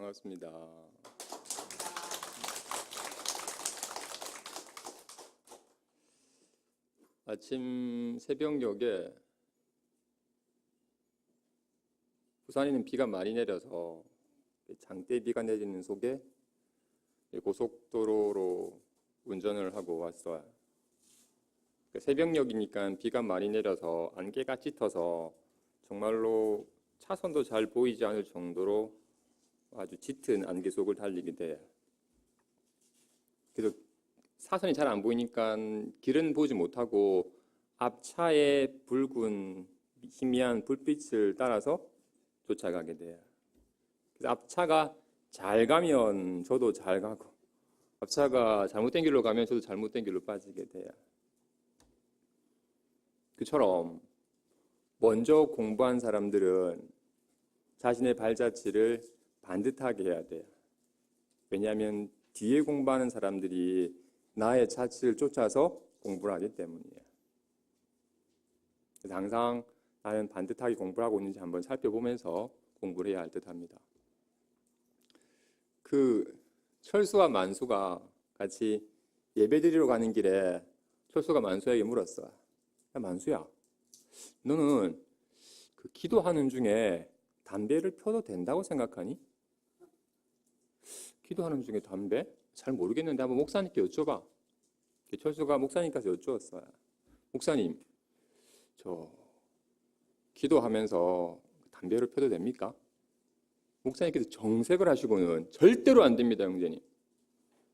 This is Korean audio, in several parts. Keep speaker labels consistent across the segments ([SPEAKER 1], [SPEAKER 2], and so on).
[SPEAKER 1] 반갑습니다. 아침 새벽녘에 부산에는 비가 많이 내려서 장대비가 내리는 속에 고속도로로 운전을 하고 왔어요. 새벽녘이니까 비가 많이 내려서 안개가 짙어서 정말로 차선도 잘 보이지 않을 정도로 아주 짙은 안개 속을 달리게 돼요. 그래서 사선이 잘 안 보이니까 길은 보지 못하고 앞차의 붉은 희미한 불빛을 따라서 쫓아가게 돼요. 그래서 앞차가 잘 가면 저도 잘 가고, 앞차가 잘못된 길로 가면 저도 잘못된 길로 빠지게 돼요. 그처럼 먼저 공부한 사람들은 자신의 발자취를 반듯하게 해야 돼요. 왜냐하면 뒤에 공부하는 사람들이 나의 자취를 쫓아서 공부를 하기 때문이에요. 그래서 항상 나는 반듯하게 공부를 하고 있는지 한번 살펴보면서 공부를 해야 할 듯합니다. 철수와 만수가 같이 예배드리러 가는 길에 철수가 만수에게 물었어. 야, 만수야, 너는 기도하는 중에 담배를 펴도 된다고 생각하니? 기도하는 중에 담배? 잘 모르겠는데 한번 목사님께 여쭤봐. 철수가 목사님께서 여쭈었어요. 목사님, 저 기도하면서 담배를 펴도 됩니까? 목사님께서 정색을 하시고는 절대로 안 됩니다, 형제님.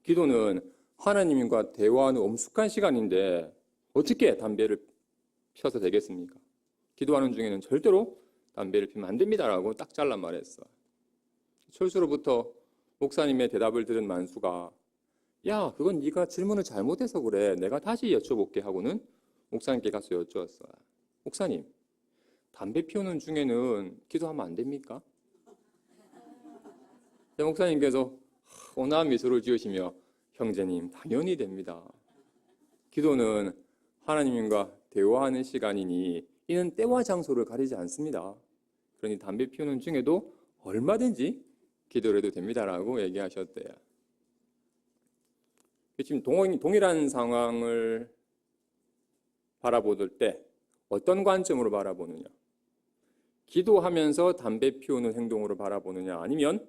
[SPEAKER 1] 기도는 하나님과 대화하는 엄숙한 시간인데 어떻게 담배를 펴서 되겠습니까? 기도하는 중에는 절대로 담배를 피면 안 됩니다라고 딱 잘라 말했어. 철수로부터 목사님의 대답을 들은 만수가 야, 그건 네가 질문을 잘못해서 그래. 내가 다시 여쭤볼게 하고는 목사님께 가서 여쭈었어요. 목사님, 담배 피우는 중에는 기도하면 안 됩니까? 목사님께서 온화한 미소를 지으시며 형제님, 당연히 됩니다. 기도는 하나님과 대화하는 시간이니 이는 때와 장소를 가리지 않습니다. 그러니 담배 피우는 중에도 얼마든지 기도를 해도 됩니다라고 얘기하셨대요. 지금 동일한 상황을 바라볼 때 어떤 관점으로 바라보느냐? 기도하면서 담배 피우는 행동으로 바라보느냐? 아니면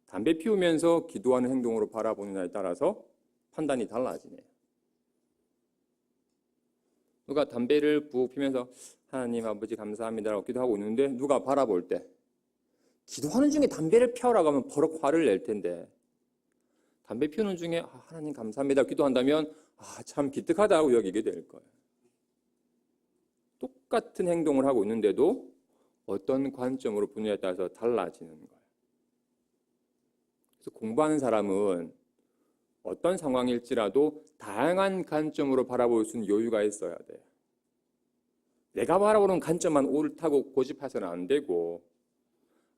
[SPEAKER 1] 담배 피우면서 기도하는 행동으로 바라보느냐에 따라서 판단이 달라지네요. 누가 담배를 부엌 피면서 하나님 아버지 감사합니다라고 기도하고 있는데 누가 바라볼 때 기도하는 중에 담배를 피우라고 하면 버럭 화를 낼 텐데 담배 피우는 중에 하나님 감사합니다 기도한다면 참 기특하다고 여기게 될 거예요. 똑같은 행동을 하고 있는데도 어떤 관점으로 보느냐에 따라서 달라지는 거예요. 그래서 공부하는 사람은 어떤 상황일지라도 다양한 관점으로 바라볼 수 있는 여유가 있어야 돼요. 내가 바라보는 관점만 옳다고 고집해서는 안 되고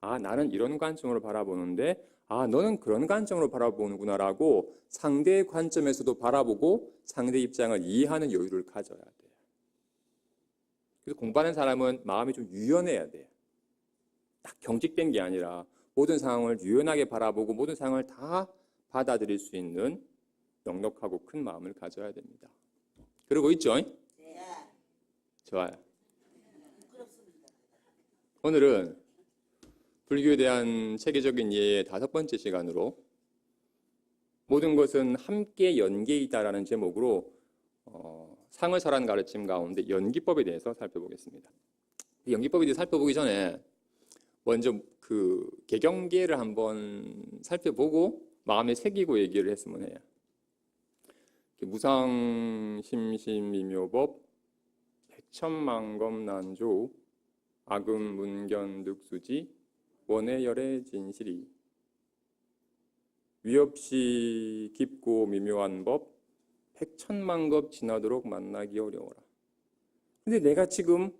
[SPEAKER 1] 나는 이런 관점으로 바라보는데 너는 그런 관점으로 바라보는구나라고 상대의 관점에서도 바라보고 상대 입장을 이해하는 여유를 가져야 돼요. 그래서 공부하는 사람은 마음이 좀 유연해야 돼요. 딱 경직된 게 아니라 모든 상황을 유연하게 바라보고 모든 상황을 다 받아들일 수 있는 넉넉하고 큰 마음을 가져야 됩니다. 그러고 있죠? 네. 좋아요. 오늘은 불교에 대한 체계적인 이해의 5번째 시간으로 모든 것은 함께 연계이다라는 제목으로 상을설한 가르침 가운데 연기법에 대해서 살펴보겠습니다. 연기법에 대해서 살펴보기 전에 먼저 개경계를 한번 살펴보고 마음에 새기고 얘기를 했으면 해요. 무상심심미묘법 백천만검난조 아금문견득수지 원해열의 진실이 위없이 깊고 미묘한 법 백천만급 지나도록 만나기 어려워라. 근데 내가 지금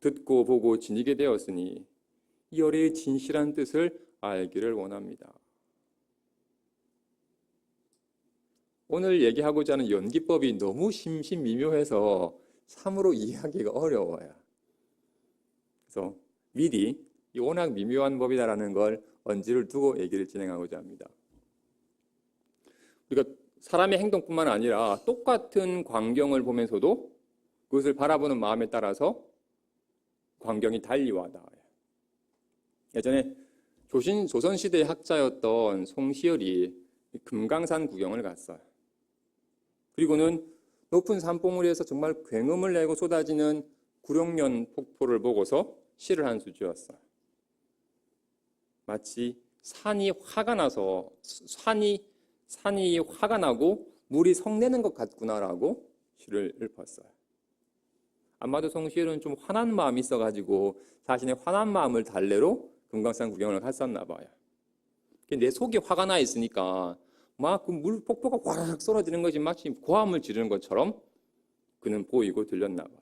[SPEAKER 1] 듣고 보고 지니게 되었으니 이 열의 진실한 뜻을 알기를 원합니다. 오늘 얘기하고자 하는 연기법이 너무 심심미묘해서 참으로 이해하기가 어려워요. 그래서 미리 이 워낙 미묘한 법이다라는 걸 언지를 두고 얘기를 진행하고자 합니다. 우리가 사람의 행동뿐만 아니라 똑같은 광경을 보면서도 그것을 바라보는 마음에 따라서 광경이 달리 와닿아요. 예전에 조선시대의 학자였던 송시열이 금강산 구경을 갔어요. 그리고는 높은 산봉우리에서 정말 굉음을 내고 쏟아지는 구룡면 폭포를 보고서 시를 한 수 지었어요. 마치 산이 화가 나고 물이 성내는 것 같구나라고 시를 읊었어요. 아마도 송시열은 좀 화난 마음이 있어가지고 자신의 화난 마음을 달래로 금강산 구경을 갔었나 봐요. 내 속이 화가 나 있으니까 막 그 물 폭포가 와락 쏟아지는 것이 마치 고함을 지르는 것처럼 그는 보이고 들렸나 봐요.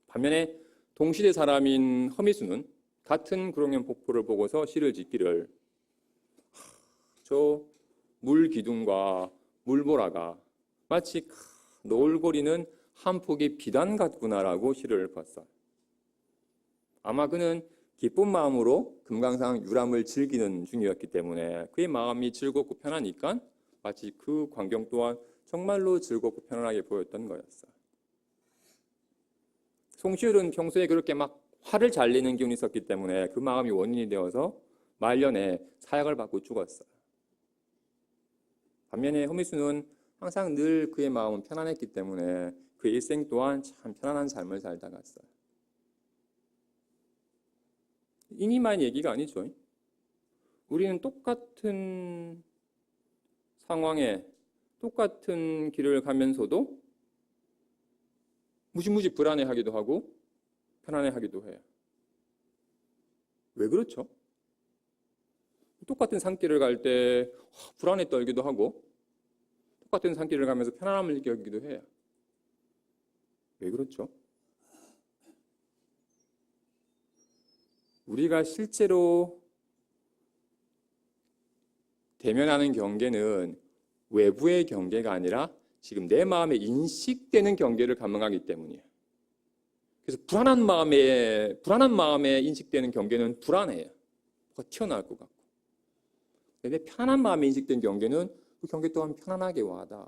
[SPEAKER 1] 반면에 동시대 사람인 허미수는 같은 구룡면 폭포를 보고서 시를 짓기를 저 물 기둥과 물보라가 마치 노을거리는 한 폭의 비단 같구나라고 시를 읊었어요. 아마 그는 기쁜 마음으로 금강산 유람을 즐기는 중이었기 때문에 그의 마음이 즐겁고 편하니까 마치 그 광경 또한 정말로 즐겁고 편안하게 보였던 거였어요. 송시열은 평소에 그렇게 막 화를 잘 내는 기운이 있었기 때문에 그 마음이 원인이 되어서 말년에 사약을 받고 죽었어요. 반면에 허미수는 항상 늘 그의 마음은 편안했기 때문에 그의 일생 또한 참 편안한 삶을 살다 갔어요. 이니만 얘기가 아니죠. 우리는 똑같은 상황에 똑같은 길을 가면서도 무지무지 불안해하기도 하고 편안해하기도 해요. 왜 그렇죠? 똑같은 산길을 갈 때 불안에 떨기도 하고 똑같은 산길을 가면서 편안함을 느끼기도 해요. 왜 그렇죠? 우리가 실제로 대면하는 경계는 외부의 경계가 아니라 지금 내 마음에 인식되는 경계를 감응하기 때문이에요. 그래서 불안한 마음에 인식되는 경계는 불안해요. 뭐가 튀어나올 것 같고. 내 편안한 마음에 인식된 경계는 그 경계 또한 편안하게 와닿아요.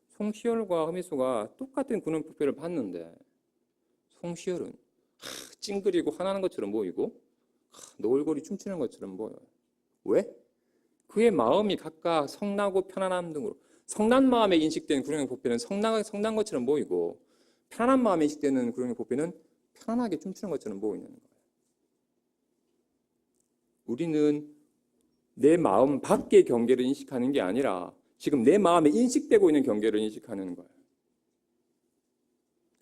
[SPEAKER 1] 송시열과 허미수가 똑같은 구름 폭포를 봤는데 송시열은 찡그리고 화나는 것처럼 보이고 노을거리 춤추는 것처럼 보여요. 왜? 그의 마음이 각각 성나고 편안함 등으로 성난 마음에 인식된 구룡의 보배는 성난 것처럼 보이고 편안한 마음에 인식되는 구룡의 보배는 편안하게 춤추는 것처럼 보이는 거예요. 우리는 내 마음 밖의 경계를 인식하는 게 아니라 지금 내 마음에 인식되고 있는 경계를 인식하는 거예요.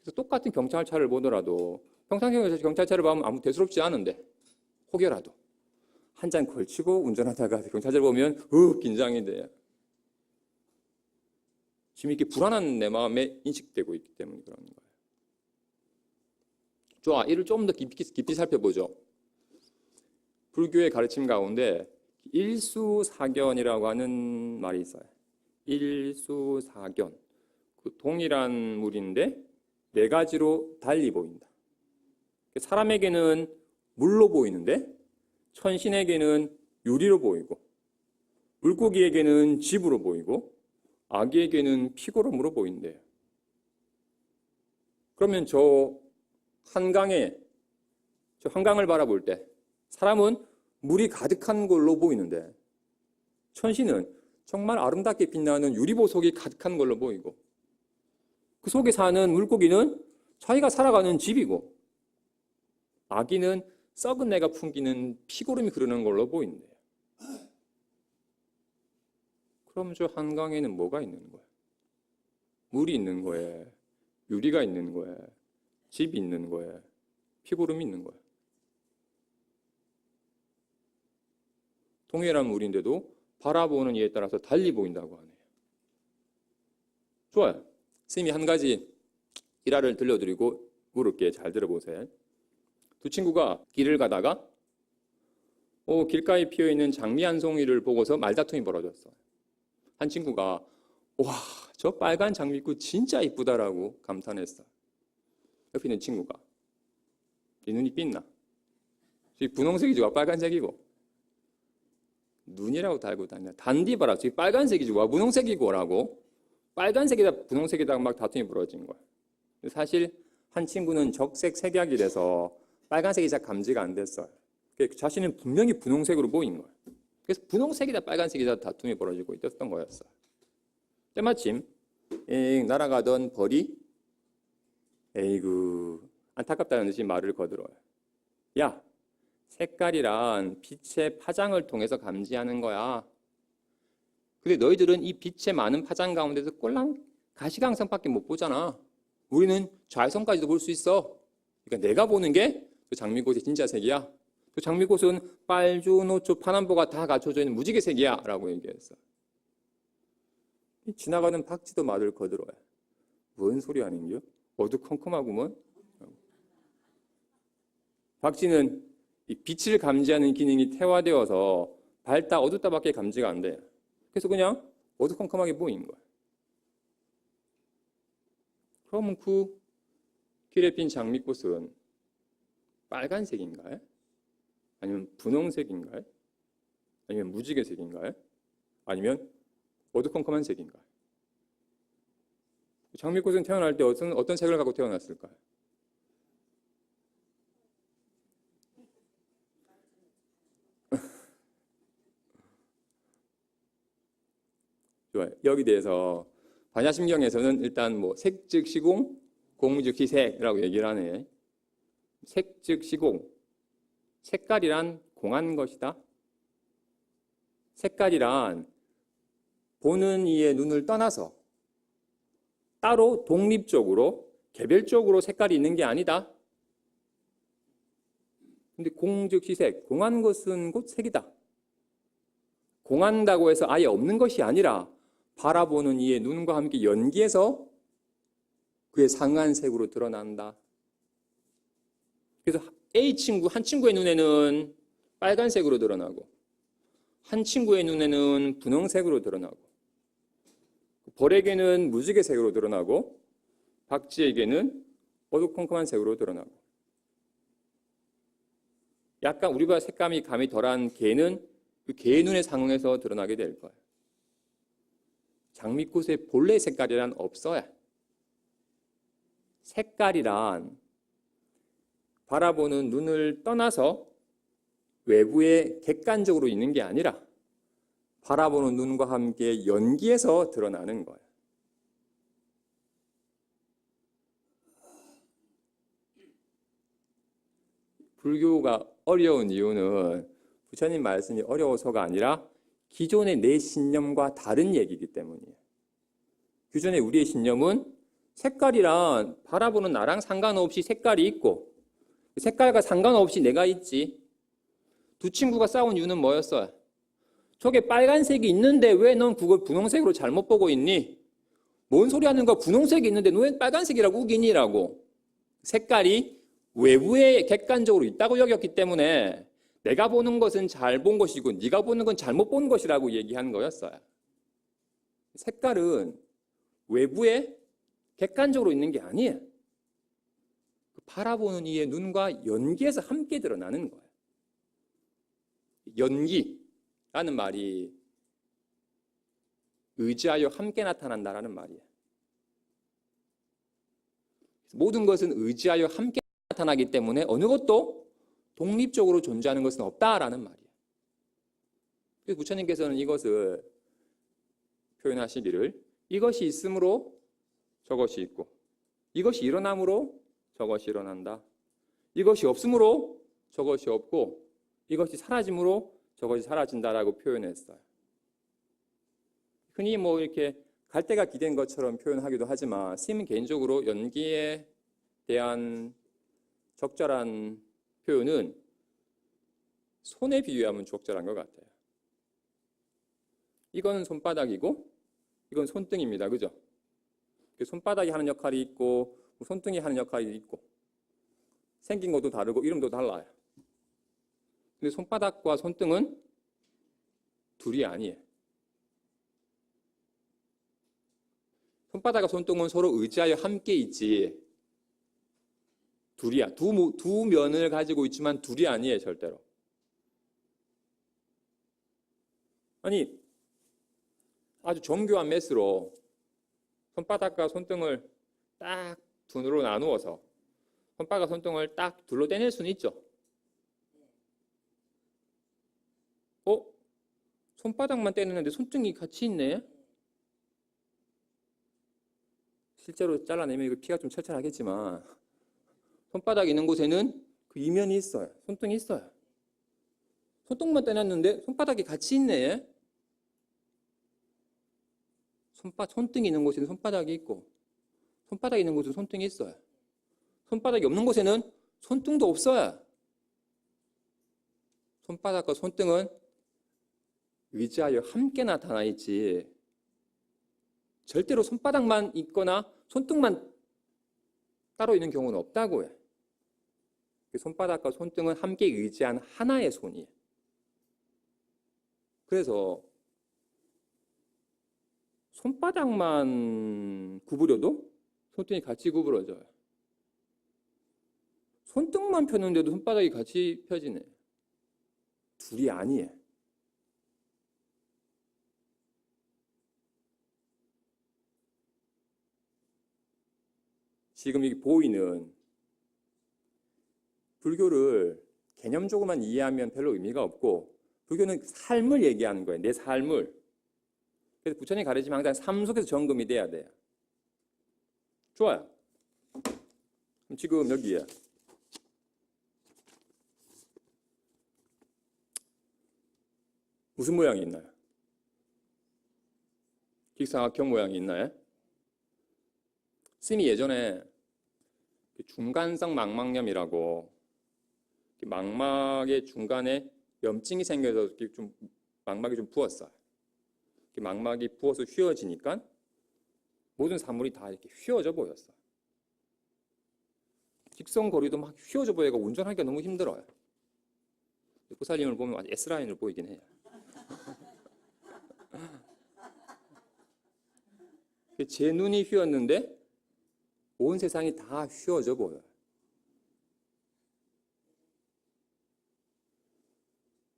[SPEAKER 1] 그래서 똑같은 경찰차를 보더라도 평상시에 경찰차를 보면 아무 대수롭지 않은데 혹여라도 한 잔 걸치고 운전하다가 경찰차를 보면 긴장이 돼요. 지금 이렇게 불안한 내 마음에 인식되고 있기 때문에 그런 거예요. 좋아, 이를 좀 더 깊이 살펴보죠. 불교의 가르침 가운데 일수사견이라고 하는 말이 있어요. 일수사견. 그 동일한 물인데 네 가지로 달리 보인다. 사람에게는 물로 보이는데 천신에게는 유리로 보이고 물고기에게는 집으로 보이고 아기에게는 피고름으로 보인대요. 그러면 저 한강을 바라볼 때 사람은 물이 가득한 걸로 보이는데 천신은 정말 아름답게 빛나는 유리보석이 가득한 걸로 보이고 그 속에 사는 물고기는 자기가 살아가는 집이고 아기는 썩은 내가 풍기는 피고름이 흐르는 걸로 보인대요. 그럼 저 한강에는 뭐가 있는 거예요? 물이 있는 거예요? 유리가 있는 거예요? 집이 있는 거예요? 피고름이 있는 거예요? 동일한 물인데도 바라보는 이에 따라서 달리 보인다고 하네요. 좋아요. 선생님이 한 가지 일화를 들려드리고 물을게. 잘 들어보세요. 두 친구가 길을 가다가 길가에 피어있는 장미 한 송이를 보고서 말다툼이 벌어졌어요. 한 친구가 와, 저 빨간 장미꽃 진짜 이쁘다라고 감탄했어요. 옆에 있는 친구가 네 눈이 삐나? 저기 분홍색이지 빨간색이고. 눈이라고 달고 다니냐. 단디 봐라. 저기 빨간색이지 와 분홍색이고라고. 빨간색이다 분홍색이다 막 다툼이 벌어진 거야. 사실 한 친구는 적색 색약이라서 빨간색이 잘 감지가 안 됐어요. 자신은 분명히 분홍색으로 보인 거야. 그래서 분홍색이다 빨간색이다 다툼이 벌어지고 있었던 거였어요. 때마침 날아가던 벌이 에이구 안타깝다는 듯이 말을 거들어요. 야, 색깔이란 빛의 파장을 통해서 감지하는 거야. 근데 너희들은 이 빛의 많은 파장 가운데서 꼴랑 가시광선밖에 못 보잖아. 우리는 자외선까지도 볼 수 있어. 그러니까 내가 보는 게 저 장미꽃의 진짜 색이야. 저 장미꽃은 빨주, 노초, 파남보가 다 갖춰져 있는 무지개 색이야 라고 얘기했어. 지나가는 박쥐도 말을 거들어요. 뭔 소리 하는겨? 어두컴컴하구먼. 박쥐는 이 빛을 감지하는 기능이 퇴화되어서 밝다 어둡다밖에 감지가 안 돼. 그래서 그냥 어두컴컴하게 보이는 거야. 그러면 그 길에 핀 장미꽃은 빨간색인가요? 아니면 분홍색인가요? 아니면 무지개색인가요? 아니면 어두컴컴한 색인가요? 장미꽃은 태어날 때 어떤 색을 갖고 태어났을까요? 좋아요. 여기 대해서 반야심경에서는 일단 뭐 색 즉 시공, 공 즉 희색이라고 얘기를 하네. 색 즉 시공. 색깔이란 공한 것이다. 색깔이란 보는 이의 눈을 떠나서 따로 독립적으로 개별적으로 색깔이 있는 게 아니다. 근데 공 즉 희색. 공한 것은 곧 색이다. 공한다고 해서 아예 없는 것이 아니라 바라보는 이의 눈과 함께 연기해서 그의 상한 색으로 드러난다. 그래서 한 친구의 눈에는 빨간색으로 드러나고 한 친구의 눈에는 분홍색으로 드러나고 벌에게는 무지개색으로 드러나고 박쥐에게는 어두컴컴한 색으로 드러나고 약간 우리보다 색감이 감이 덜한 개는 그 개의 눈에 상응해서 드러나게 될 거예요. 장미꽃의 본래 색깔이란 없어요. 색깔이란 바라보는 눈을 떠나서 외부에 객관적으로 있는 게 아니라 바라보는 눈과 함께 연기해서 드러나는 거예요. 불교가 어려운 이유는 부처님 말씀이 어려워서가 아니라 기존의 내 신념과 다른 얘기이기 때문이에요. 기존의 우리의 신념은 색깔이란 바라보는 나랑 상관없이 색깔이 있고 색깔과 상관없이 내가 있지. 두 친구가 싸운 이유는 뭐였어요? 저게 빨간색이 있는데 왜 넌 그걸 분홍색으로 잘못 보고 있니? 뭔 소리 하는 거야? 분홍색이 있는데 너 왜 빨간색이라고 우기니? 라고. 색깔이 외부에 객관적으로 있다고 여겼기 때문에 내가 보는 것은 잘 본 것이고 네가 보는 건 잘못 본 것이라고 얘기한 거였어요. 색깔은 외부에 객관적으로 있는 게 아니에요. 바라보는 이의 눈과 연기해서 함께 드러나는 거예요. 연기라는 말이 의지하여 함께 나타난다라는 말이에요. 모든 것은 의지하여 함께 나타나기 때문에 어느 것도 독립적으로 존재하는 것은 없다라는 말이에요. 그래서 부처님께서는 이것을 표현하시기를 이것이 있으므로 저것이 있고 이것이 일어남으로 저것이 일어난다. 이것이 없으므로 저것이 없고 이것이 사라짐으로 저것이 사라진다라고 표현했어요. 흔히 뭐 이렇게 갈대가 기댄 것처럼 표현하기도 하지만 스님은 개인적으로 연기에 대한 적절한 표현은 손에 비유하면 적절한 것 같아요. 이건 손바닥이고 이건 손등입니다. 그죠? 손바닥이 하는 역할이 있고 손등이 하는 역할이 있고 생긴 것도 다르고 이름도 달라요. 근데 손바닥과 손등은 둘이 아니에요. 손바닥과 손등은 서로 의지하여 함께 있지 둘이야. 두 면을 가지고 있지만 둘이 아니에요, 절대로. 아니, 아주 정교한 메스로 손바닥과 손등을 딱 둘로 나누어서 손바닥과 손등을 딱 둘로 떼낼 수는 있죠. 손바닥만 떼내는데 손등이 같이 있네? 실제로 잘라내면 이거 피가 좀 철철하겠지만 손바닥 있는 곳에는 그 이면이 있어요. 손등이 있어요. 손등만 떼냈는데 손바닥이 같이 있네. 손등이 있는 곳에는 손바닥이 있고 손바닥이 있는 곳에는 손등이 있어요. 손바닥이 없는 곳에는 손등도 없어요. 손바닥과 손등은 의지하여 함께 나타나 있지 절대로 손바닥만 있거나 손등만 따로 있는 경우는 없다고요. 손바닥과 손등은 함께 의지한 하나의 손이에요. 그래서 손바닥만 구부려도 손등이 같이 구부러져요. 손등만 펴는데도 손바닥이 같이 펴지네. 둘이 아니에요. 지금 이 보이는 불교를 개념적으로만 이해하면 별로 의미가 없고 불교는 삶을 얘기하는 거예요. 내 삶을. 그래서 부처님이 가르치면 항상 삶 속에서 점검이 돼야 돼요. 좋아요. 그럼 지금 여기에 무슨 모양이 있나요? 직사각형 모양이 있나요? 스님이 예전에 중간성 망막염이라고 망막의 중간에 염증이 생겨서 좀 망막이 좀 부었어요. 망막이 부어서 휘어지니까 모든 사물이 다 이렇게 휘어져 보였어요. 직선거리도 막 휘어져 보여가 운전하기가 너무 힘들어요. 보살님을 보면 아주 S라인으로 보이긴 해요. 제 눈이 휘었는데 온 세상이 다 휘어져 보여요.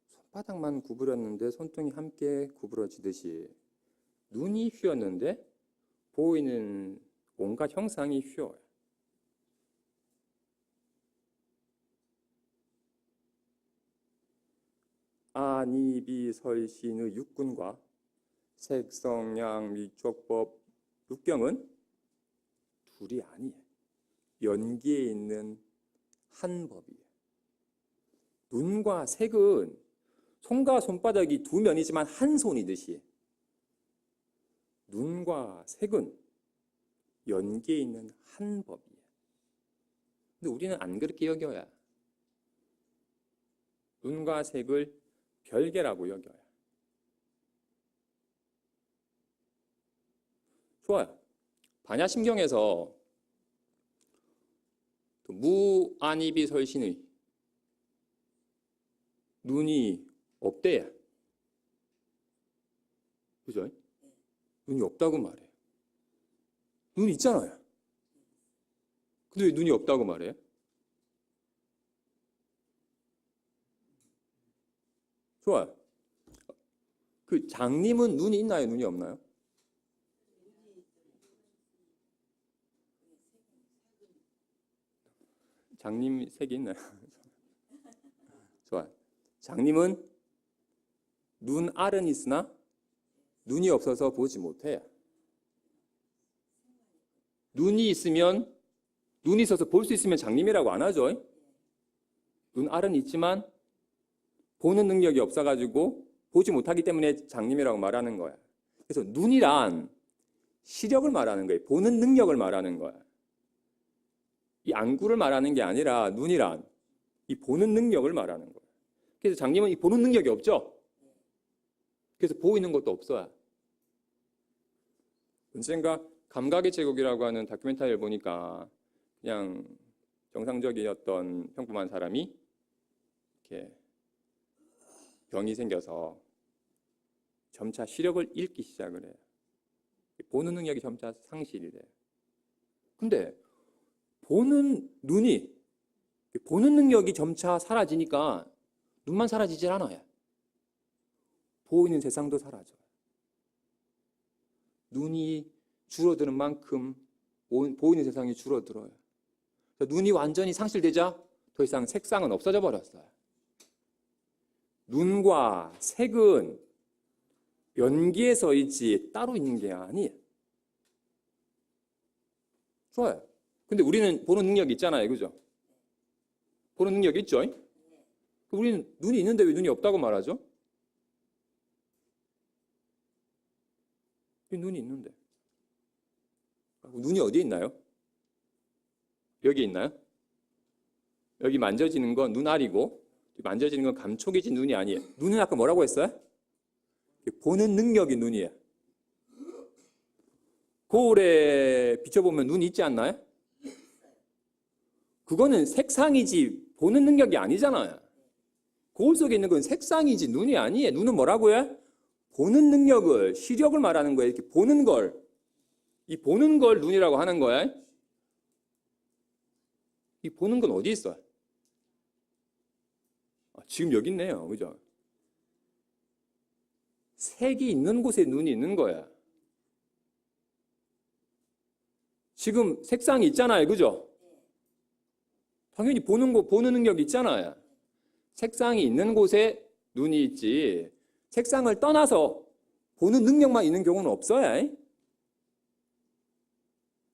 [SPEAKER 1] 손바닥만 구부렸는데 손등이 함께 구부러지듯이 눈이 휘었는데 보이는 온갖 형상이 휘어요. 아니비설신의 육군과 색성양 미촉법 육경은 둘이 아니에요. 연기에 있는 한 법이에요. 눈과 색은 손과 손바닥이 두 면이지만 한 손이듯이 눈과 색은 연기에 있는 한 법이에요. 근데 우리는 안 그렇게 여겨야 눈과 색을 별개라고 여겨요. 좋아요. 반야심경에서 무아니비설신의 눈이 없대요. 그죠? 눈이 없다고 말해요. 눈이 있잖아요. 근데 왜 눈이 없다고 말해요? 좋아요. 그 장님은 눈이 있나요? 눈이 없나요? 장님 색이 있나요? 좋아요. 장님은 눈알은 있으나 눈이 없어서 보지 못해요. 눈이 있으면 눈이 있어서 볼 수 있으면 장님이라고 안 하죠. 눈알은 있지만 보는 능력이 없어가지고 보지 못하기 때문에 장님이라고 말하는 거야. 그래서 눈이란 시력을 말하는 거예요. 보는 능력을 말하는 거야. 이 안구를 말하는 게 아니라 눈이란 이 보는 능력을 말하는 거예요. 그래서 장님은 이 보는 능력이 없죠. 그래서 보이는 것도 없어요. 언젠가 감각의 제국이라고 하는 다큐멘터리를 보니까 그냥 정상적이었던 평범한 사람이 이렇게 병이 생겨서 점차 시력을 잃기 시작을 해요. 보는 능력이 점차 상실이 돼요. 근데 보는 눈이 보는 능력이 점차 사라지니까 눈만 사라지질 않아요. 보이는 세상도 사라져요. 눈이 줄어드는 만큼 보이는 세상이 줄어들어요. 눈이 완전히 상실되자 더 이상 색상은 없어져 버렸어요. 눈과 색은 연기에서 있지 따로 있는 게 아니에요. 좋아요. 근데 우리는 보는 능력이 있잖아요. 그죠? 보는 능력이 있죠? 우리는 눈이 있는데 왜 눈이 없다고 말하죠? 눈이 있는데. 눈이 어디에 있나요? 여기 있나요? 여기 만져지는 건 눈알이고 만져지는 건 감촉이지 눈이 아니에요. 눈은 아까 뭐라고 했어요? 보는 능력이 눈이에요. 거울에 비춰보면 눈이 있지 않나요? 그거는 색상이지 보는 능력이 아니잖아요. 거울 속에 있는 건 색상이지 눈이 아니에요. 눈은 뭐라고요? 보는 능력을, 시력을 말하는 거예요. 이렇게 보는 걸. 이 보는 걸 눈이라고 하는 거야. 이 보는 건 어디 있어요? 지금 여기 있네요. 그죠? 색이 있는 곳에 눈이 있는 거야. 지금 색상이 있잖아요. 그죠? 당연히 보는 능력이 있잖아요. 색상이 있는 곳에 눈이 있지. 색상을 떠나서 보는 능력만 있는 경우는 없어요.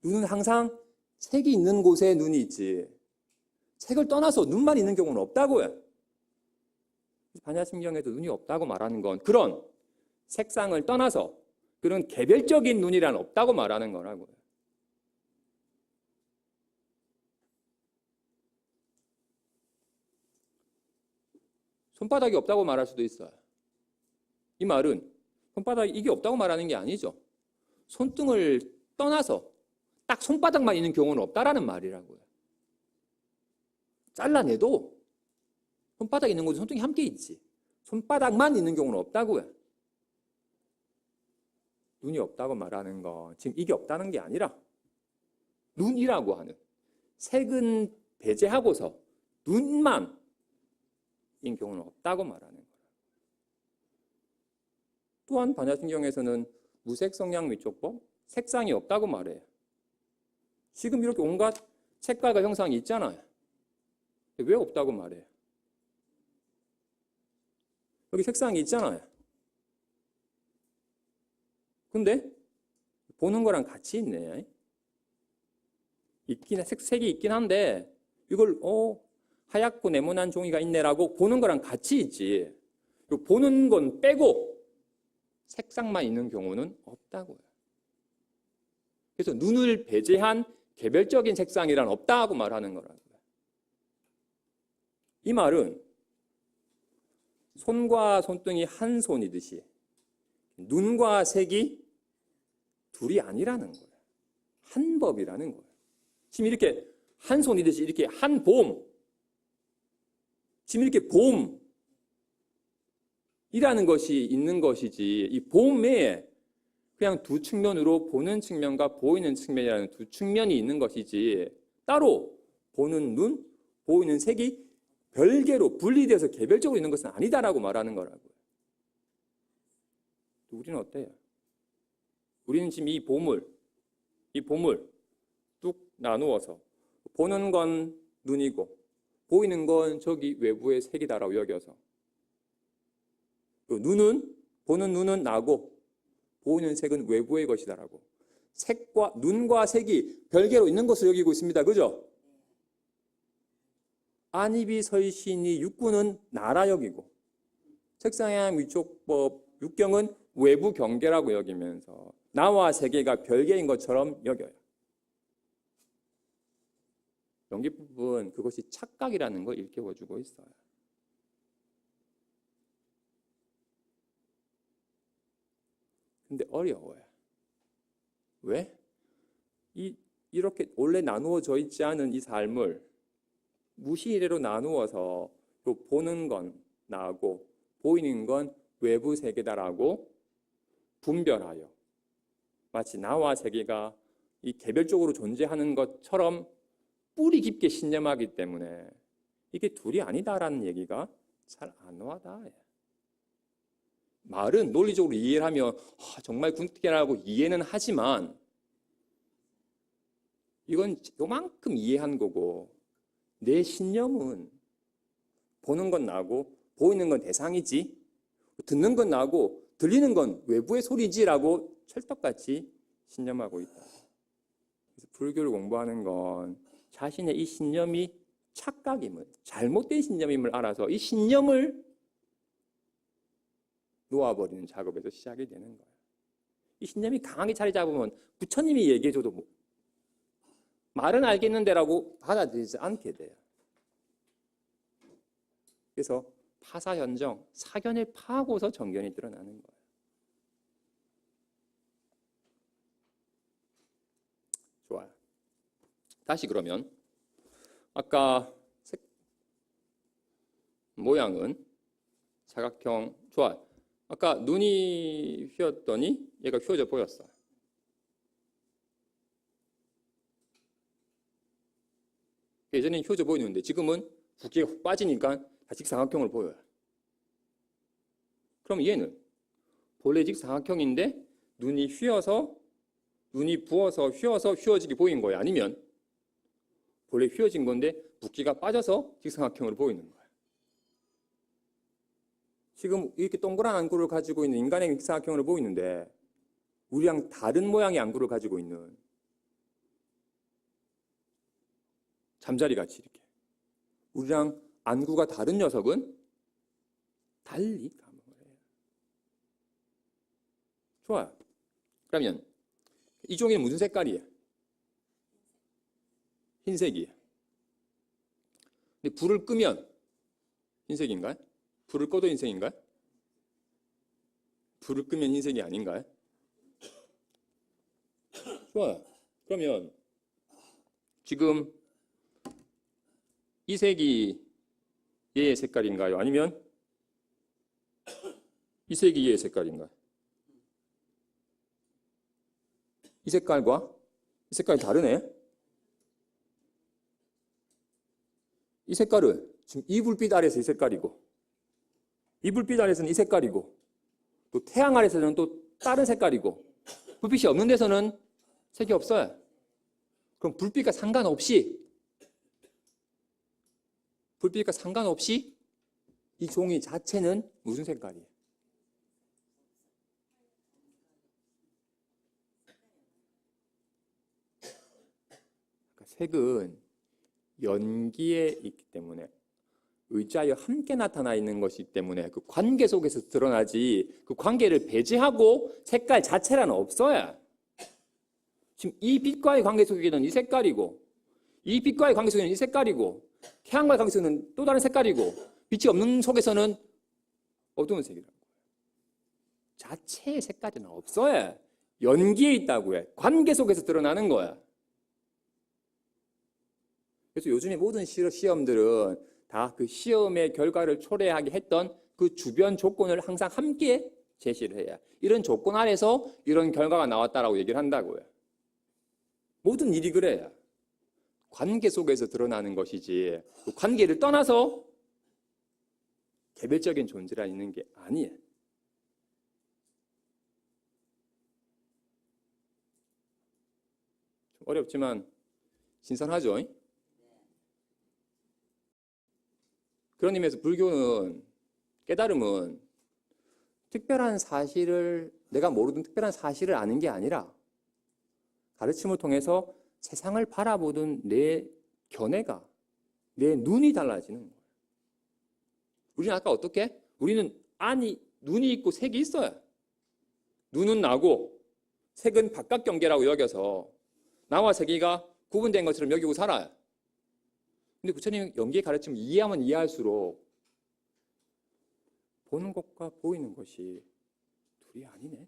[SPEAKER 1] 눈은 항상 색이 있는 곳에 눈이 있지. 색을 떠나서 눈만 있는 경우는 없다고요. 반야심경에도 눈이 없다고 말하는 건 그런 색상을 떠나서 그런 개별적인 눈이란 없다고 말하는 거라고요. 손바닥이 없다고 말할 수도 있어요. 이 말은 손바닥이 이게 없다고 말하는 게 아니죠. 손등을 떠나서 딱 손바닥만 있는 경우는 없다라는 말이라고요. 잘라내도 손바닥 있는 곳에 손등이 함께 있지. 손바닥만 있는 경우는 없다고요. 눈이 없다고 말하는 건 지금 이게 없다는 게 아니라 눈이라고 하는 색은 배제하고서 눈만 인 경우는 없다고 말하는 거예요. 또한 반야심경에서는 무색 성향 위촉법, 색상이 없다고 말해요. 지금 이렇게 온갖 색깔과 형상이 있잖아요. 왜 없다고 말해요? 여기 색상이 있잖아요. 근데 보는 거랑 같이 있네. 색이 있긴 한데 이걸 하얗고 네모난 종이가 있네라고 보는 거랑 같이 있지. 보는 건 빼고 색상만 있는 경우는 없다고요. 그래서 눈을 배제한 개별적인 색상이란 없다고 말하는 거라고요. 이 말은 손과 손등이 한 손이듯이 눈과 색이 둘이 아니라는 거예요. 한 법이라는 거예요. 지금 이렇게 한 손이듯이 이렇게 한 봄, 지금 이렇게 봄이라는 것이 있는 것이지 이 봄에 그냥 두 측면으로 보는 측면과 보이는 측면이라는 두 측면이 있는 것이지 따로 보는 눈, 보이는 색이 별개로 분리되어서 개별적으로 있는 것은 아니다라고 말하는 거라고요. 우리는 어때요? 우리는 지금 이 봄을 뚝 나누어서 보는 건 눈이고 보이는 건 저기 외부의 색이다라고 여겨서 보는 눈은 나고 보이는 색은 외부의 것이다라고 눈과 색이 별개로 있는 것을 여기고 있습니다. 그죠? 안입이 서이신이 육구는 나라 여기고 색상향 위촉법 육경은 외부 경계라고 여기면서 나와 세계가 별개인 것처럼 여겨요. 연기법은 그것이 착각이라는 걸 일깨워주고 있어요. 근데 어려워요. 왜? 이렇게 원래 나누어져 있지 않은 이 삶을 무시이래로 나누어서 보는 건 나고 보이는 건 외부 세계다라고 분별하여 마치 나와 세계가 이 개별적으로 존재하는 것처럼 뿌리 깊게 신념하기 때문에 이게 둘이 아니다라는 얘기가 잘 안 와닿아. 말은 논리적으로 이해를 하면 정말 궁극이라고 이해는 하지만 이건 요만큼 이해한 거고 내 신념은 보는 건 나고 보이는 건 대상이지 듣는 건 나고 들리는 건 외부의 소리지라고 철떡같이 신념하고 있다. 그래서 불교를 공부하는 건 자신의 이 신념이 착각임을, 잘못된 신념임을 알아서 이 신념을 놓아버리는 작업에서 시작이 되는 거예요. 이 신념이 강하게 자리 잡으면 부처님이 얘기해줘도 말은 알겠는데라고 받아들이지 않게 돼요. 그래서 파사현정, 사견을 파고서 정견이 드러나는 거예요. 좋아요. 다시 그러면 아까 모양은 사각형, 좋아요. 아까 눈이 휘었더니 얘가 휘어져 보였어요. 예전엔 휘어져 보이는데 지금은 붓기가 훅 빠지니까 다 직사각형을 보여요. 그럼 얘는 본래 직사각형인데 눈이 휘어서 눈이 부어서 휘어서 휘어지게 보인 거예요. 아니면 본래 휘어진 건데 붓기가 빠져서 직사각형으로 보이는 거예요. 지금 이렇게 동그란 안구를 가지고 있는 인간의 직사각형으로 보이는데 우리랑 다른 모양의 안구를 가지고 있는 잠자리같이 이렇게 우리랑 안구가 다른 녀석은 달리 감을 해요. 좋아요. 그러면 이 종이는 무슨 색깔이에요? 흰색이에요. 근데 불을 끄면 흰색인가요? 불을 꺼도 흰색인가요? 불을 끄면 흰색이 아닌가요? 좋아요. 그러면 지금 이 색이 얘의 색깔인가요? 아니면 이 색이 얘의 색깔인가요? 이 색깔과 이 색깔이 다르네. 이 색깔은 지금 이 불빛 아래서 이 색깔이고 이 불빛 아래서는 이 색깔이고 또 태양 아래서는 또 다른 색깔이고 불빛이 없는 데서는 색이 없어요. 그럼 불빛과 상관없이 이 종이 자체는 무슨 색깔이에요? 그러니까 색은 연기에 있기 때문에 의자에 함께 나타나 있는 것이기 때문에 그 관계 속에서 드러나지 그 관계를 배제하고 색깔 자체란 없어요. 지금 이 빛과의 관계 속에는 이 색깔이고 이 빛과의 관계 속에는 이 색깔이고 태양과의 관계 속에는 또 다른 색깔이고 빛이 없는 속에서는 어두운 색이라는 거예요. 자체의 색깔은 없어요. 연기에 있다고요. 관계 속에서 드러나는 거야. 그래서 요즘에 모든 시험들은 다 그 시험의 결과를 초래하게 했던 그 주변 조건을 항상 함께 제시를 해야 이런 조건 아래서 이런 결과가 나왔다라고 얘기를 한다고요. 모든 일이 그래요. 관계 속에서 드러나는 것이지 그 관계를 떠나서 개별적인 존재라 있는 게 아니에요. 좀 어렵지만 신선하죠? 그런 의미에서 불교는 깨달음은 특별한 사실을 내가 모르던 특별한 사실을 아는 게 아니라 가르침을 통해서 세상을 바라보던 내 견해가 내 눈이 달라지는 거예요. 우리는 아까 어떻게? 우리는 눈이 있고 색이 있어요. 눈은 나고 색은 바깥 경계라고 여겨서 나와 색이가 구분된 것처럼 여기고 살아요. 근데 부처님 연기의 가르침을 이해하면 이해할수록 보는 것과 보이는 것이 둘이 아니네.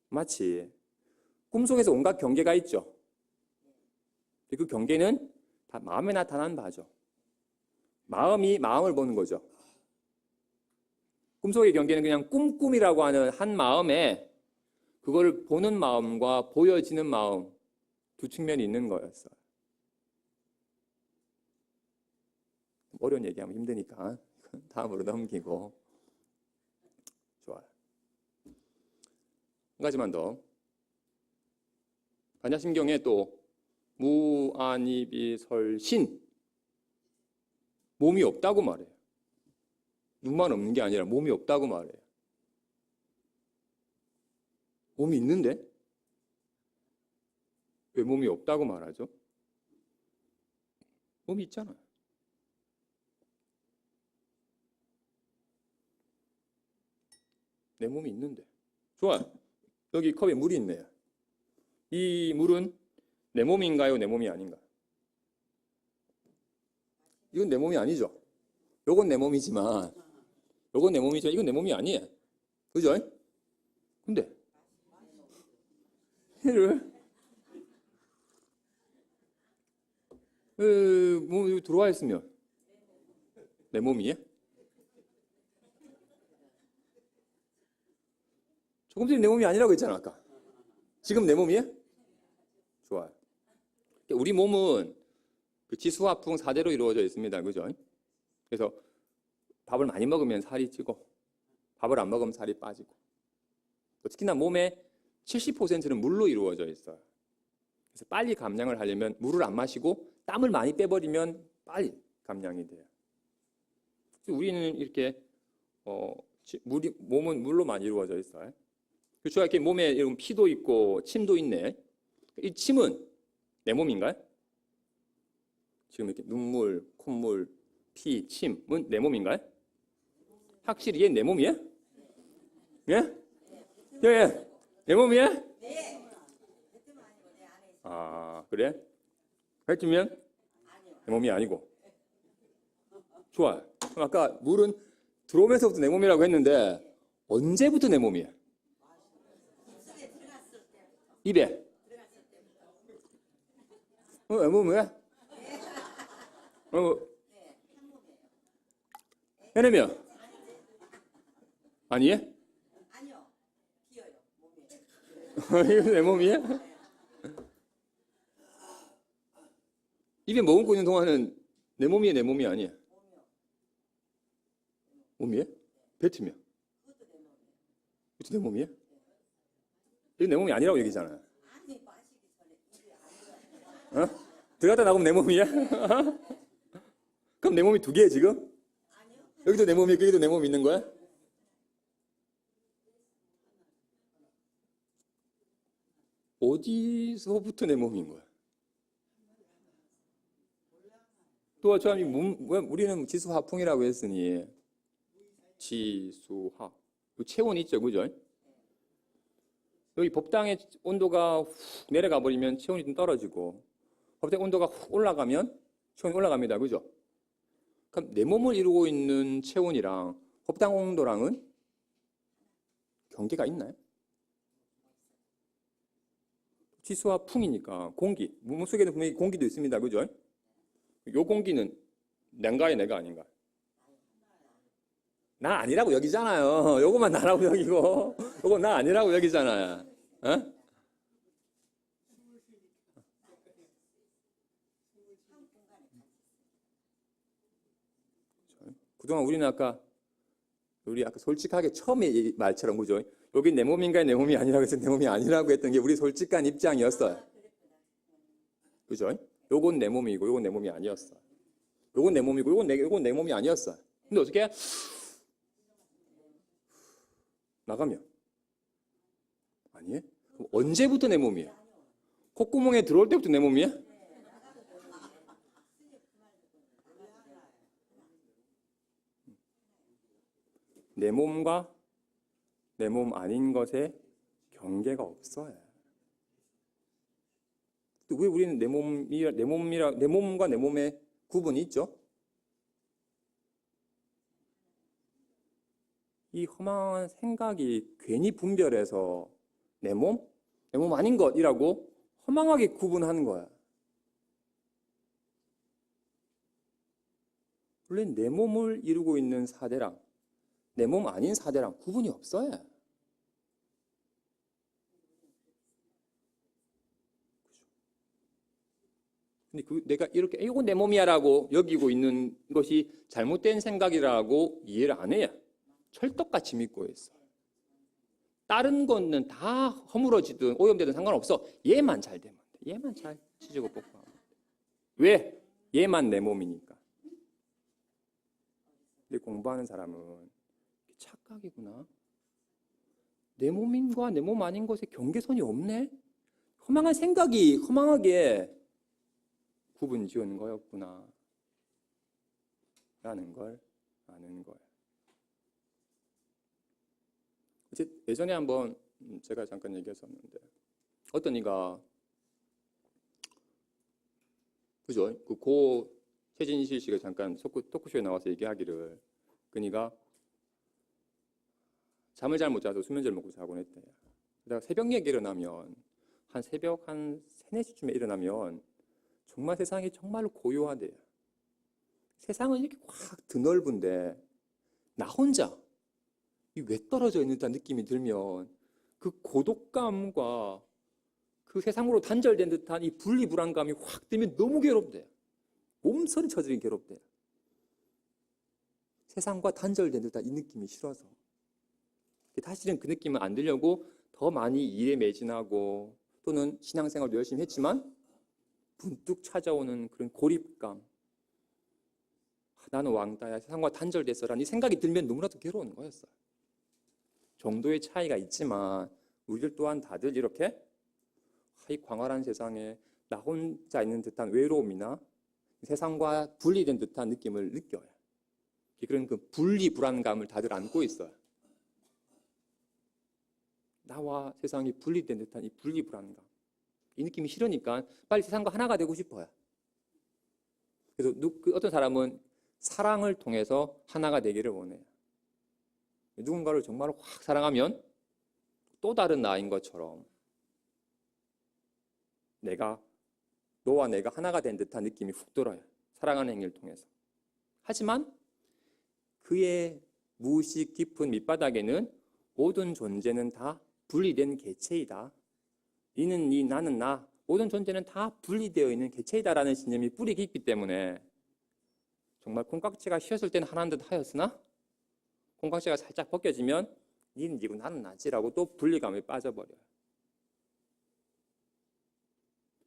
[SPEAKER 1] 마치 꿈속에서 온갖 경계가 있죠. 그 경계는 다 마음에 나타나는 바죠. 마음이 마음을 보는 거죠. 꿈속의 경계는 그냥 꿈이라고 하는 한 마음에 그걸 보는 마음과 보여지는 마음 두 측면이 있는 거였어요. 어려운 얘기하면 힘드니까 다음으로 넘기고. 좋아요. 한 가지만 더. 반야심경에 또 무안이비설신, 몸이 없다고 말해요. 눈만 없는 게 아니라 몸이 없다고 말해요. 몸이 있는데 왜 몸이 없다고 말하죠? 몸이 있잖아요. 내 몸이 있는데. 좋아요. 여기 컵에 물이 있네요. 이 물은 내 몸인가요? 내 몸이 아닌가? 이건 내 몸이 아니죠. 요건 내 몸이지만 이건 내 몸이 아니에요. 그죠? 근데 얘를 뭐 들어와 있으면 내 몸이에요? 조금 전에 내 몸이 아니라고 했잖아 아까. 지금 내 몸이에요? 좋아요. 우리 몸은 그 지수화풍 4대로 이루어져 있습니다. 그죠? 그래서 밥을 많이 먹으면 살이 찌고 밥을 안 먹으면 살이 빠지고, 특히나 몸의 70%는 물로 이루어져 있어요. 그래서 빨리 감량을 하려면 물을 안 마시고 땀을 많이 빼버리면 빨리 감량이 돼요. 우리는 이렇게 몸은 물로 많이 이루어져 있어요. 그렇죠? 이렇게 몸에 이런 피도 있고 침도 있네. 이 침은 내 몸인가요? 지금 이렇게 눈물, 콧물, 피, 침은 내 몸인가요? 확실히 얘 내 몸이야? 예? 예? 내 몸이야? 아, 그래? 뱉으면 내 몸이 아니고. 좋아요. 그럼 아까 물은 들어오면서부터 내 몸이라고 했는데 언제부터 내 몸이야? 입에. 내 몸이야? 왜냐면 아니에요?
[SPEAKER 2] 아니요. 비어요. 몸에.
[SPEAKER 1] 이거 내 몸이야? 입에 머금고 있는 동안은 내 몸이에요, 내 몸이 아니에요? 몸이에요? 뱉으면? 그것도 내 몸이에요? 이거 내 몸이 아니라고 얘기잖아요.
[SPEAKER 2] 아니, 마시기 전에 입에 안
[SPEAKER 1] 어? 들어갔다 나오면 내 몸이야? 그럼 내 몸이 두 개야 지금?
[SPEAKER 2] 아니요.
[SPEAKER 1] 여기도 내 몸이 있고 여기도 내 몸이 있는 거야? 어디서부터 내 몸인 거야? 또 저 우리는 지수화풍이라고 했으니 지수화 체온이 있죠, 그죠? 여기 법당의 온도가 훅 내려가 버리면 체온이 좀 떨어지고, 법당 온도가 훅 올라가면 체온이 올라갑니다, 그죠? 그럼 내 몸을 이루고 있는 체온이랑 법당 온도랑은 경계가 있나요? 지수와 풍이니까 공기, 몸속에는 분명히 공기도 있습니다, 그죠? 요 공기는 난가요, 내가 아닌가? 나 아니라고 여기잖아요. 요거만 나라고 여기고 요거 나 아니라고 여기잖아요. 어? 그동안 우리는 우리 아까 솔직하게 처음에 말처럼 그죠? 여기 내 몸인가요? 내 몸이 아니라고 해서 내 몸이 아니라고 했던 게 우리 솔직한 입장이었어요. 그죠? 요건 내 몸이고 요건 내 몸이 아니었어. 요건 내 몸이고 요건 내 몸이 아니었어. 근데 어떻게 나가면 아니에요? 그럼 언제부터 내 몸이야? 콧구멍에 들어올 때부터 내 몸이야? 내 몸과 내 몸 아닌 것에 경계가 없어요. 왜 우리는 내 몸과 내 몸의 구분이 있죠? 이 허망한 생각이 괜히 분별해서 내 몸 아닌 것이라고 허망하게 구분하는 거야. 원래 내 몸을 이루고 있는 사대랑 내 몸 아닌 사대랑 구분이 없어요. 근데 내가 이렇게 이거 내 몸이야라고 여기고 있는 것이 잘못된 생각이라고 이해를 안 해요. 철떡같이 믿고 있어. 다른 거는 다 허물어지든 오염되든 상관없어. 얘만 잘 되면 돼. 얘만 잘 치지고 뽑고. 왜? 얘만 내 몸이니까. 근데 공부하는 사람은 착각이구나. 내 몸인과 내 몸 아닌 것에 경계선이 없네. 허망한 생각이 허망하게 구분 지은 거였구나 라는 걸 아는 거예요. 예전에 한번 제가 잠깐 얘기했었는데 어떤 이가 그죠? 고 최진실 씨가 잠깐 토크쇼에 나와서 얘기하기를 그니가 잠을 잘 못 자서 수면제를 먹고 자곤 했대요. 그러다가 새벽 얘기 일어나면 새벽 한 3, 4시쯤에 일어나면 정말 세상이 정말로 고요하대요. 세상은 이렇게 확 드넓은데 나 혼자 이 왜 떨어져 있는 듯한 느낌이 들면 그 고독감과 그 세상으로 단절된 듯한 이 분리불안감이 확 들면 너무 괴롭대요. 몸서리 쳐지기 괴롭대요. 세상과 단절된 듯한 이 느낌이 싫어서. 사실은 그 느낌을 안 들려고 더 많이 일에 매진하고 또는 신앙생활도 열심히 했지만 문득 찾아오는 그런 고립감. 나는 왕따야. 세상과 단절됐어라는 이 생각이 들면 너무나도 괴로운 거였어요. 정도의 차이가 있지만 우리들 또한 다들 이렇게 이 광활한 세상에 나 혼자 있는 듯한 외로움이나 세상과 분리된 듯한 느낌을 느껴요. 그런 그 분리 불안감을 다들 안고 있어요. 나와 세상이 분리된 듯한 이 분리 불안감. 이 느낌이 싫으니까 빨리 세상과 하나가 되고 싶어요. 그래서 어떤 사람은 사랑을 통해서 하나가 되기를 원해요. 누군가를 정말 확 사랑하면 또 다른 나인 것처럼 너와 내가 하나가 된 듯한 느낌이 훅 들어요. 사랑하는 행위를 통해서. 하지만 그의 무의식 깊은 밑바닥에는 모든 존재는 다 분리된 개체이다. 니는 니, 나는 나. 모든 존재는 다 분리되어 있는 개체이다라는 신념이 뿌리 깊기 때문에 정말 콩깍지가 휘었을 때는 하나인 듯 하였으나 콩깍지가 살짝 벗겨지면 니는 니고 나는 나지라고 또 분리감에 빠져버려요.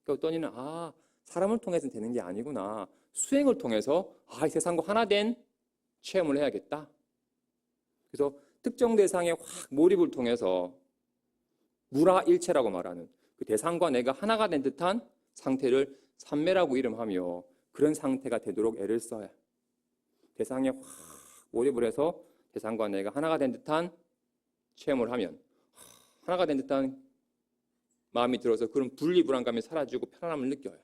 [SPEAKER 1] 그러니까 어떤 이는 사람을 통해서는 되는 게 아니구나. 수행을 통해서 이 세상과 하나 된 체험을 해야겠다. 그래서 특정 대상에 확 몰입을 통해서 무라일체라고 말하는 그 대상과 내가 하나가 된 듯한 상태를 삼매라고 이름하며 그런 상태가 되도록 애를 써요. 대상에 확 몰입을 해서 대상과 내가 하나가 된 듯한 체험을 하면 하나가 된 듯한 마음이 들어서 그런 분리 불안감이 사라지고 편안함을 느껴요.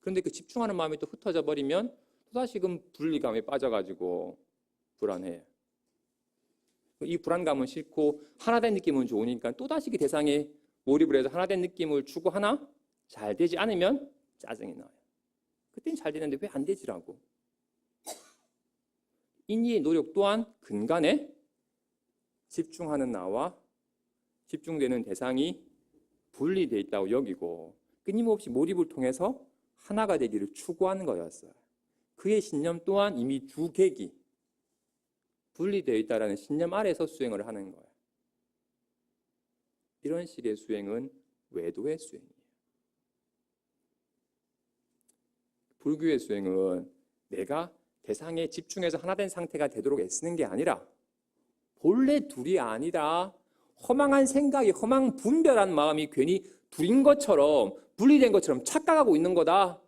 [SPEAKER 1] 그런데 그 집중하는 마음이 또 흩어져 버리면 또다시금 분리감에 빠져가지고 불안해요. 이 불안감은 싫고 하나된 느낌은 좋으니까 또다시 그 대상에 몰입을 해서 하나된 느낌을 추구하나 잘 되지 않으면 짜증이 나요. 그때는 잘 되는데 왜 안 되지라고. 인의의 노력 또한 근간에 집중하는 나와 집중되는 대상이 분리되어 있다고 여기고 끊임없이 몰입을 통해서 하나가 되기를 추구하는 거였어요. 그의 신념 또한 이미 두 객이 분리되어 있다는 신념 아래서 수행을 하는 거예요. 이런 식의 수행은 외도의 수행이에요. 불교의 수행은 내가 대상에 집중해서 하나된 상태가 되도록 애쓰는 게 아니라 본래 둘이 아니라 허망한 생각이 허망 분별한 마음이 괜히 둘인 것처럼 분리된 것처럼 착각하고 있는 거다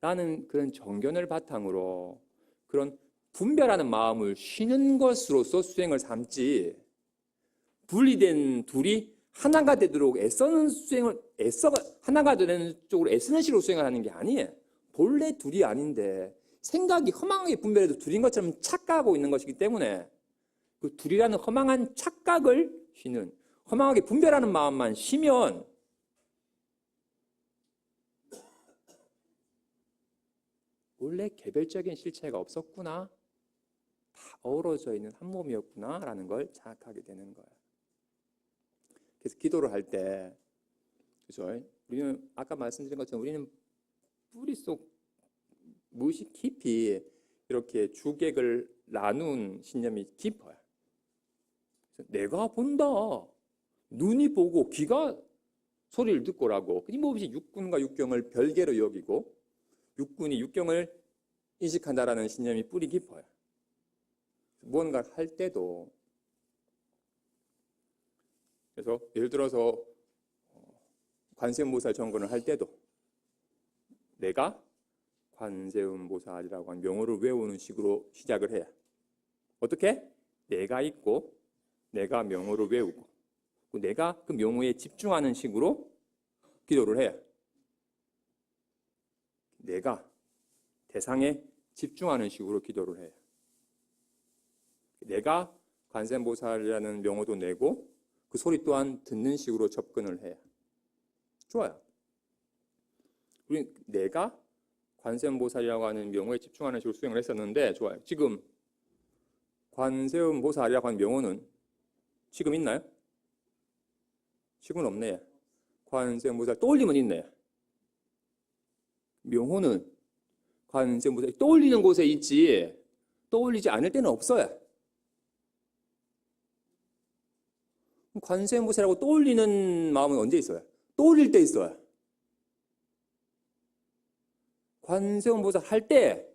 [SPEAKER 1] 라는 그런 정견을 바탕으로 그런 분별하는 마음을 쉬는 것으로서 수행을 삼지 분리된 둘이 하나가 되도록 애쓰는 수행을 하나가 되는 쪽으로 애쓰는 식으로 수행을 하는 게 아니에요. 본래 둘이 아닌데 생각이 허망하게 분별해도 둘인 것처럼 착각하고 있는 것이기 때문에 그 둘이라는 허망한 착각을 쉬는 허망하게 분별하는 마음만 쉬면 원래 개별적인 실체가 없었구나. 다 어우러져 있는 한 몸이었구나라는 걸 자각하게 되는 거예요. 그래서 기도를 할 때 그죠? 우리는 아까 말씀드린 것처럼 우리는 뿌리 속 무의식 깊이 이렇게 주객을 나눈 신념이 깊어요. 그래서 내가 본다. 눈이 보고 귀가 소리를 듣고라고 끊임없이 육군과 육경을 별개로 여기고 육군이 육경을 인식한다라는 신념이 뿌리 깊어요. 무언가를 할 때도 그래서 예를 들어서 관세음보살 정근을 할 때도 내가 관세음보살이라고 하는 명호를 외우는 식으로 시작을 해요. 어떻게? 내가 있고 내가 명호를 외우고 내가 그 명호에 집중하는 식으로 기도를 해요. 내가 대상에 집중하는 식으로 기도를 해요. 내가 관세음보살이라는 명호도 내고 그 소리 또한 듣는 식으로 접근을 해요. 좋아요. 우리 내가 관세음보살이라고 하는 명호에 집중하는 식으로 수행을 했었는데 좋아요. 지금 관세음보살이라고 하는 명호는 지금 있나요? 지금은 없네요. 관세음보살 떠올리면 있네요. 명호는 관세음보살이 떠올리는 곳에 있지 떠올리지 않을 때는 없어요. 관세음보살이라고 떠올리는 마음은 언제 있어요? 떠올릴 때 있어요. 관세음보살 할 때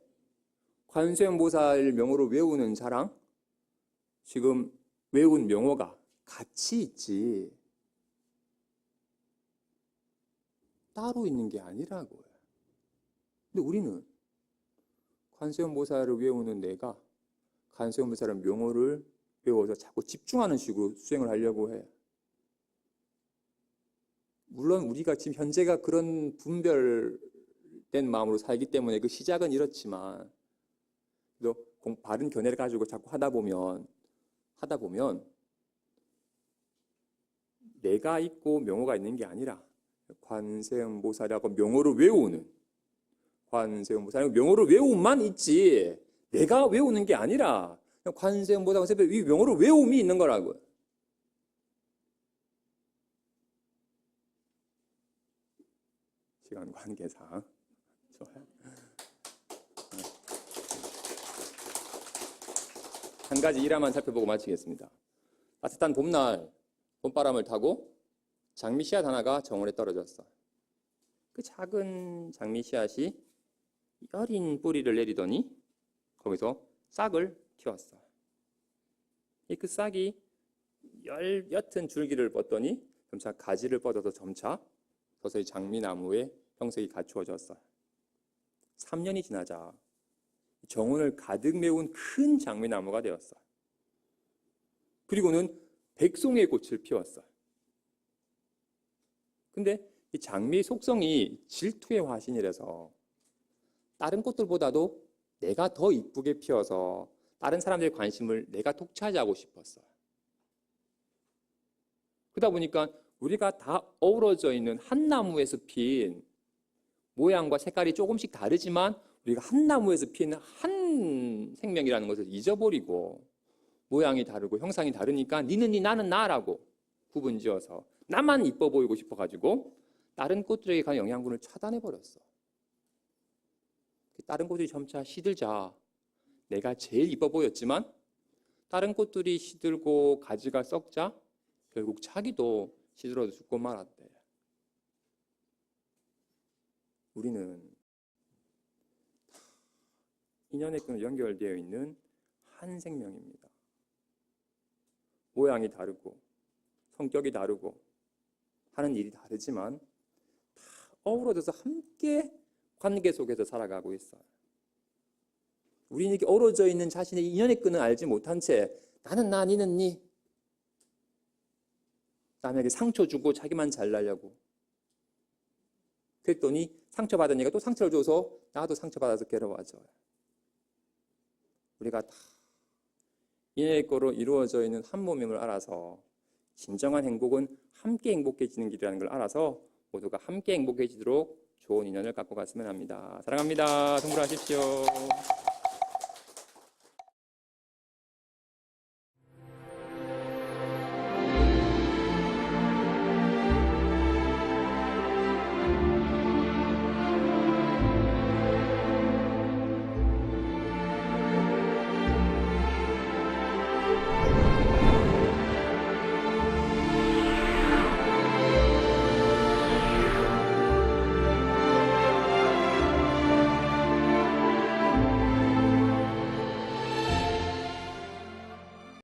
[SPEAKER 1] 관세음보살 명호로 외우는 자랑 지금 외운 명호가 같이 있지 따로 있는 게 아니라고요. 근데 우리는 관세음보살을 외우는 내가 관세음보살의 명호를 외워서 자꾸 집중하는 식으로 수행을 하려고 해. 물론 우리가 지금 현재가 그런 분별된 마음으로 살기 때문에 그 시작은 이렇지만 또 바른 견해를 가지고 자꾸 하다 보면 내가 있고 명호가 있는 게 아니라 관세음보살이라고 명호를 외우는 관세음보살이라고 명호를 외움만 있지 내가 외우는 게 아니라 관세음보살 이 명호를 외움이 있는 거라고요. 시간 관계상 좋아요. 한 가지 일화만 살펴보고 마치겠습니다. 따뜻한 봄날 봄바람을 타고 장미 씨앗 하나가 정원에 떨어졌어. 그 작은 장미 씨앗이 여린 뿌리를 내리더니 거기서 싹을 틔웠어. 그 싹이 옅은 줄기를 뻗더니 점차 가지를 뻗어서 점차 서서히 장미나무의 형색이 갖추어졌어. 3년이 지나자 정원을 가득 메운 큰 장미나무가 되었어. 그리고는 백송이의 꽃을 피웠어. 근데 이 장미 속성이 질투의 화신이라서 다른 꽃들보다도 내가 더 이쁘게 피어서 다른 사람들의 관심을 내가 독차지하고 싶었어. 그러다 보니까 우리가 다 어우러져 있는 한 나무에서 핀 모양과 색깔이 조금씩 다르지만 우리가 한 나무에서 핀 한 생명이라는 것을 잊어버리고 모양이 다르고 형상이 다르니까 니는 니 나는 나라고 구분지어서 나만 이뻐 보이고 싶어가지고 다른 꽃들에게 가는 영양분을 차단해버렸어. 다른 꽃들이 점차 시들자 내가 제일 이뻐 보였지만 다른 꽃들이 시들고 가지가 썩자 결국 자기도 시들어서 죽고 말았대. 우리는 인연의 끈으로 연결되어 있는 한 생명입니다. 모양이 다르고 성격이 다르고 하는 일이 다르지만 다 어우러져서 함께 관계 속에서 살아가고 있어요. 우리는 이렇게 어우러져 있는 자신의 인연의 끈을 알지 못한 채 나는 나, 니는 니 남에게 상처 주고 자기만 잘나려고 그랬더니 상처받은 이가 또 상처를 줘서 나도 상처받아서 괴로워져요. 우리가 다 인연의 끈으로 이루어져 있는 한 몸임을 알아서 진정한 행복은 함께 행복해지는 길이라는 걸 알아서 모두가 함께 행복해지도록 좋은 인연을 갖고 갔으면 합니다. 사랑합니다. 성불하십시오.